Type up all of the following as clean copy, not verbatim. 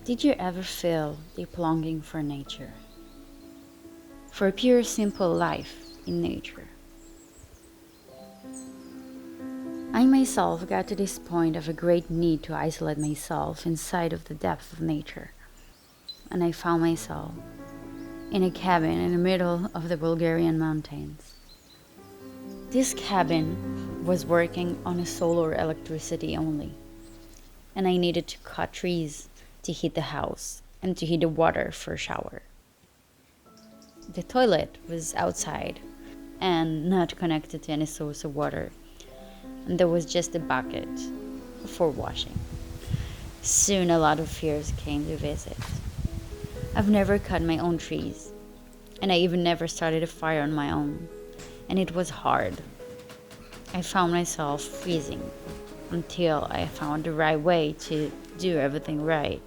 Did you ever feel deep longing for nature? For a pure, simple life in nature? I myself got to this point of a great need to isolate myself inside of the depth of nature. And I found myself in a cabin in the middle of the Bulgarian mountains. This cabin was working on a solar electricity only, and I needed to cut trees to heat the house and to heat the water for a shower. The toilet was outside and not connected to any source of water, and there was just a bucket for washing. Soon a lot of fears came to visit. I've never cut my own trees, and I even never started a fire on my own, and it was hard. I found myself freezing until I found the right way to do everything right.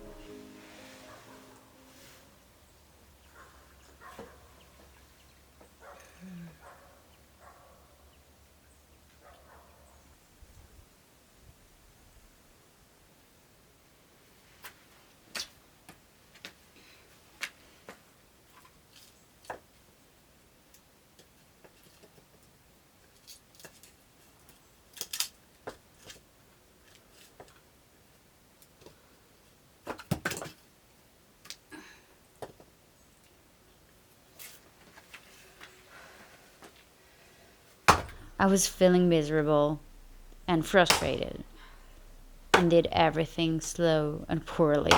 I was feeling miserable and frustrated and did everything slow and poorly.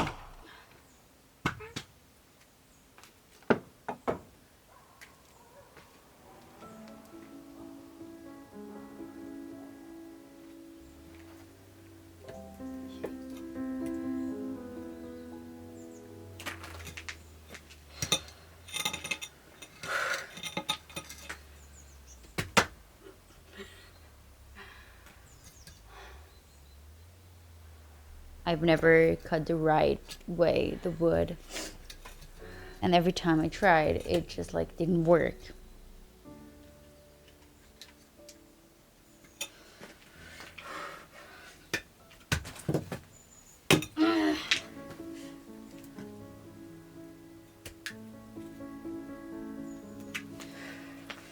I've never cut the right way the wood, and every time I tried, it just like didn't work.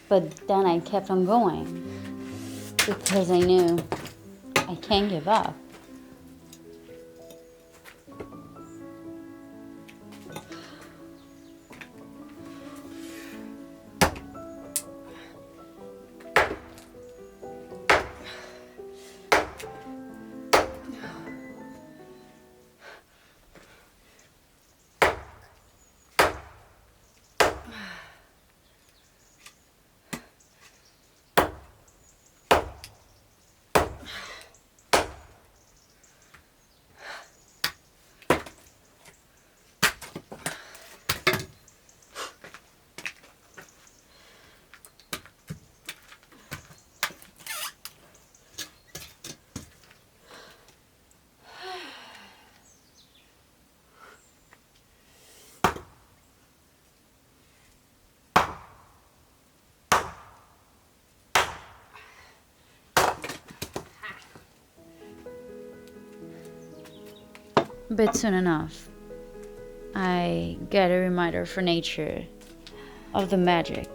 But then I kept on going because I knew I can't give up. But soon enough, I get a reminder for nature of the magic.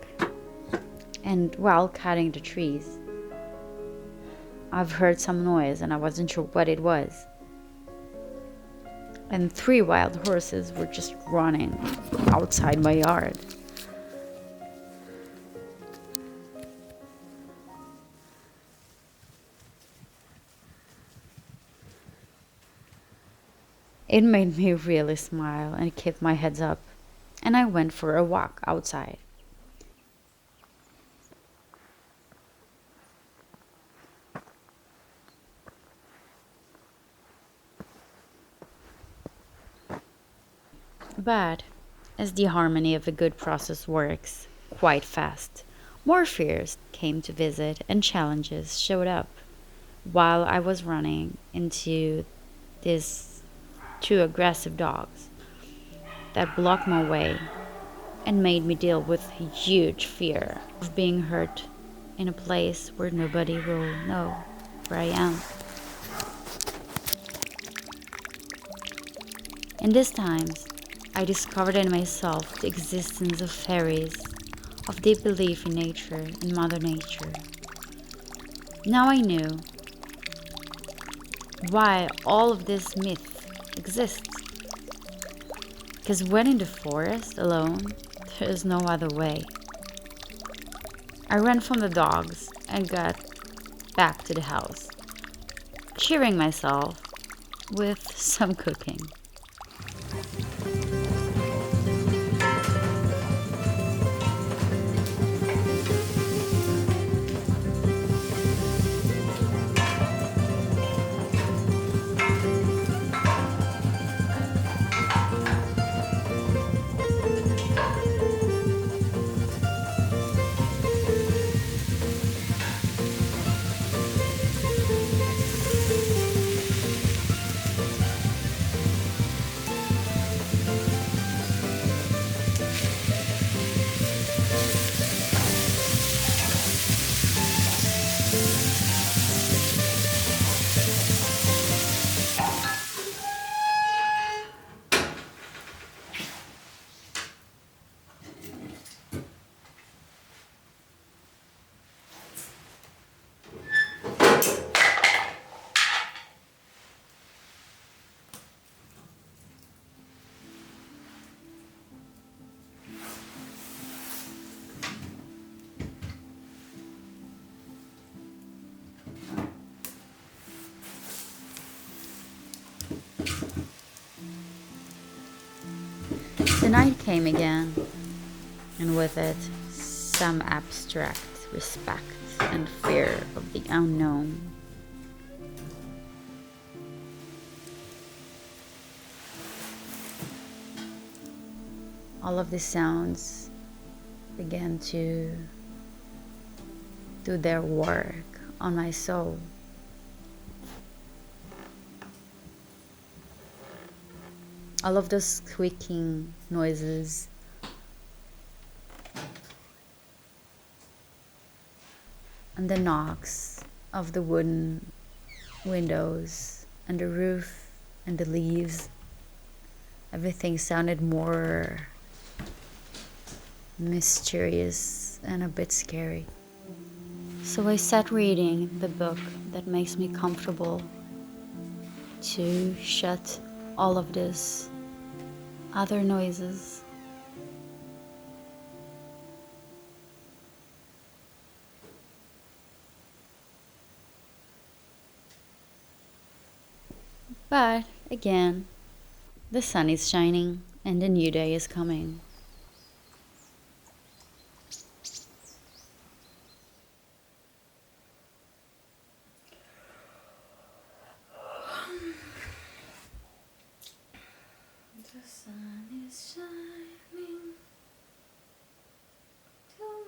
And while cutting the trees, I've heard some noise and I wasn't sure what it was. And 3 wild horses were just running outside my yard. It made me really smile and keep my heads up, and I went for a walk outside. But as the harmony of a good process works quite fast, more fears came to visit and challenges showed up while I was running into these 2 aggressive dogs that blocked my way and made me deal with huge fear of being hurt in a place where nobody will know where I am. In these times, I discovered in myself the existence of fairies, of deep belief in nature and Mother Nature. Now I knew why all of this myth exists. Because when in the forest alone, there is no other way. I ran from the dogs and got back to the house, cheering myself with some cooking. The night came again, and with it, some abstract respect and fear of the unknown. All of the sounds began to do their work on my soul. All of those squeaking noises, and the knocks of the wooden windows and the roof and the leaves, everything sounded more mysterious and a bit scary. So I sat reading the book that makes me comfortable to shut all of this other noises. But again, the sun is shining and a new day is coming. The sun is shining tomorrow.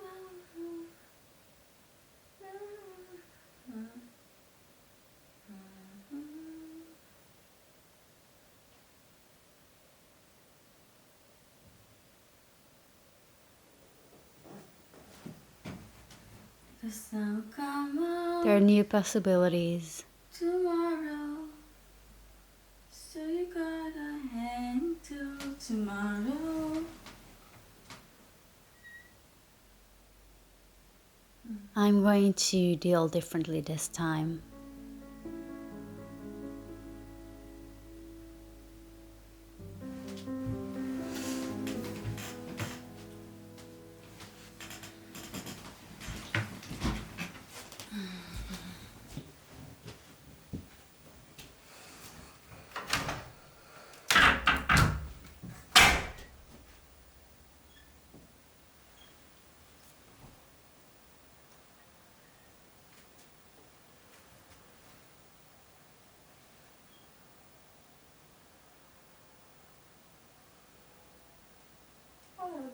The sun come out. There are new possibilities. Tomorrow, so you gotta hang till tomorrow. I'm going to deal differently this time.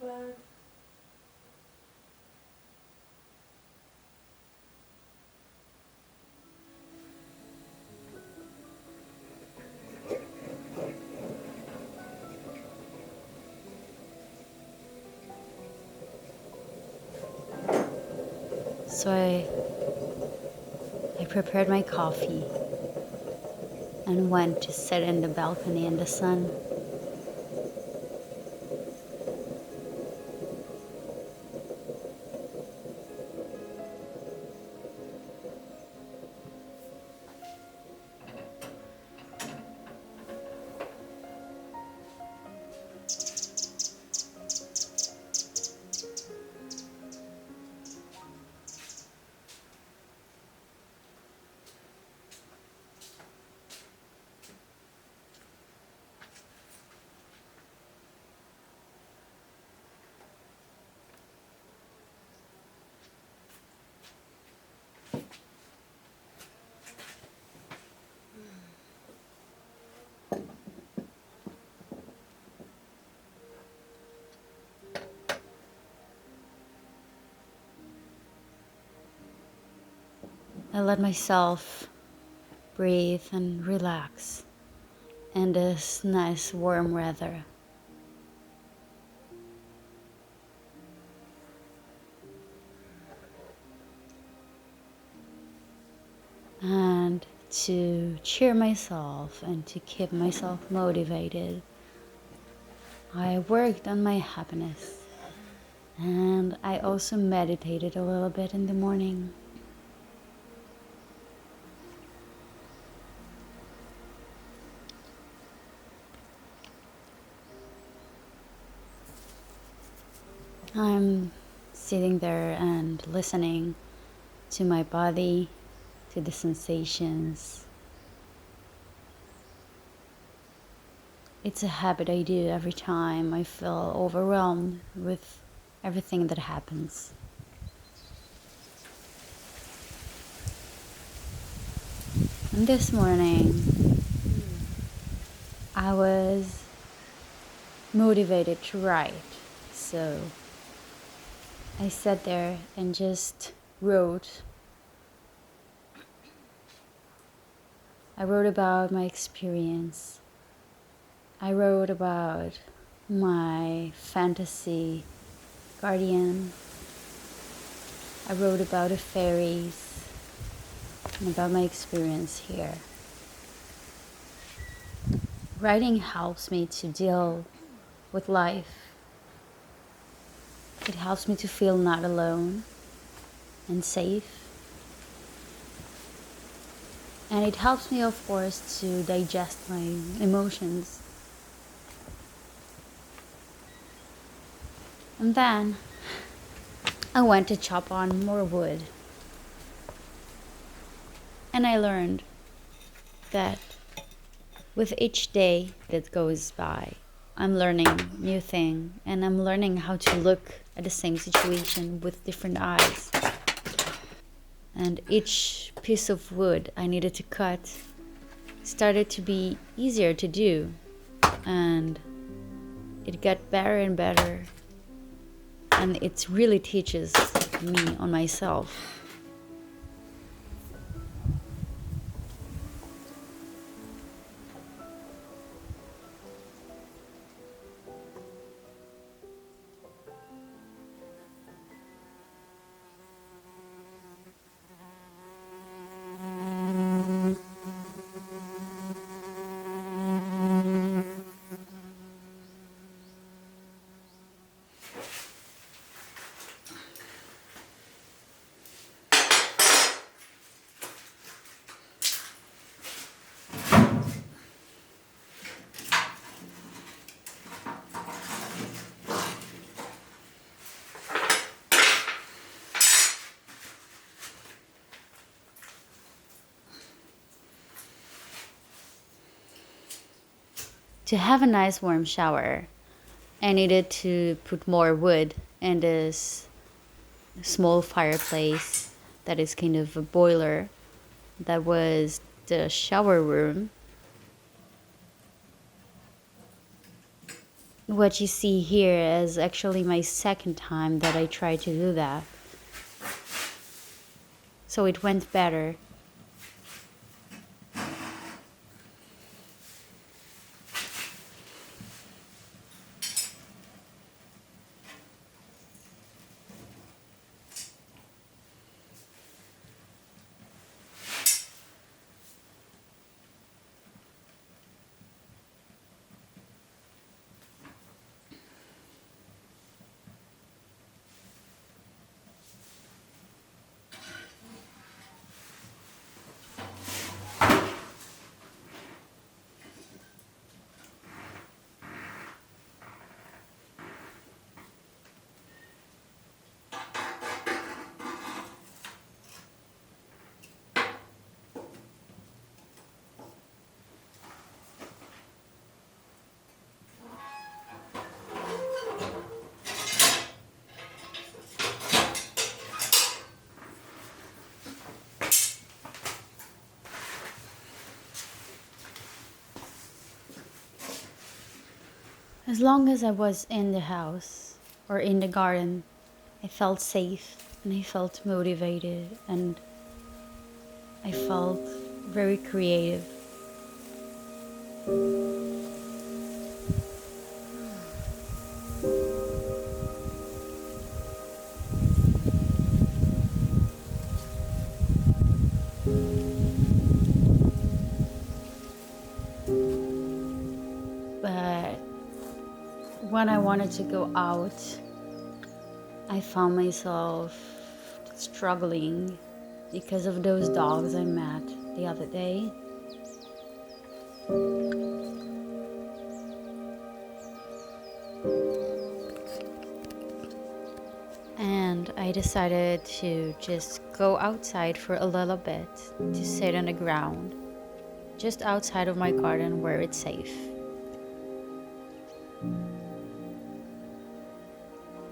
But so I prepared my coffee and went to sit in the balcony in the sun. I let myself breathe and relax in this nice warm weather. And to cheer myself and to keep myself motivated, I worked on my happiness. And I also meditated a little bit in the morning. I'm sitting there and listening to my body, to the sensations. It's a habit I do every time I feel overwhelmed with everything that happens. And this morning, I was motivated to write, so I sat there and just wrote. I wrote about my experience. I wrote about my fantasy guardian. I wrote about the fairies and about my experience here. Writing helps me to deal with life. It helps me to feel not alone and safe. And it helps me, of course, to digest my emotions. And then I went to chop on more wood. And I learned that with each day that goes by, I'm learning new thing, and I'm learning how to look at the same situation with different eyes. And each piece of wood I needed to cut started to be easier to do, and it got better and better, and it really teaches me on myself. To have a nice warm shower, I needed to put more wood in this small fireplace that is kind of a boiler. That was the shower room. What you see here is actually my second time that I tried to do that. So it went better. As long as I was in the house or in the garden, I felt safe and I felt motivated, and I felt very creative. But when I wanted to go out, I found myself struggling because of those dogs I met the other day. And I decided to just go outside for a little bit to sit on the ground, just outside of my garden where it's safe.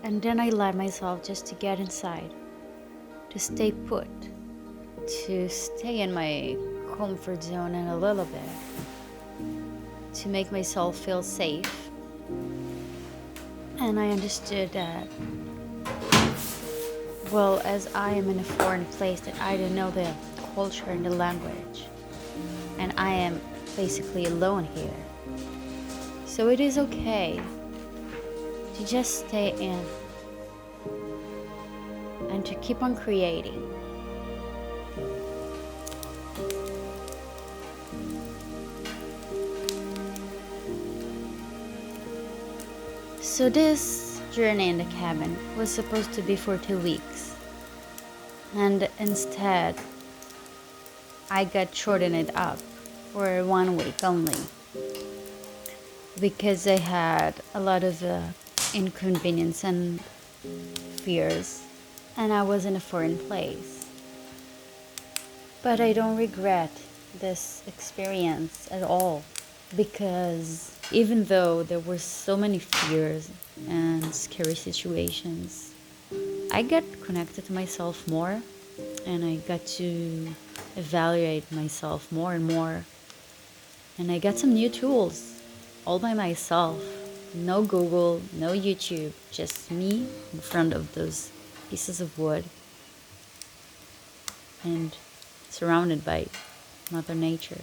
And then I let myself just to get inside, to stay put, to stay in my comfort zone in a little bit, to make myself feel safe. And I understood that, well, as I am in a foreign place that I don't know the culture and the language, and I am basically alone here. So it is okay to just stay in and to keep on creating. So this journey in the cabin was supposed to be for 2 weeks, and instead I got shortened it up for 1 week only because I had a lot of inconvenience and fears, and I was in a foreign place. But I don't regret this experience at all, because even though there were so many fears and scary situations, I got connected to myself more, and I got to evaluate myself more and more. And I got some new tools all by myself. No Google, no YouTube, just me in front of those pieces of wood and surrounded by Mother Nature.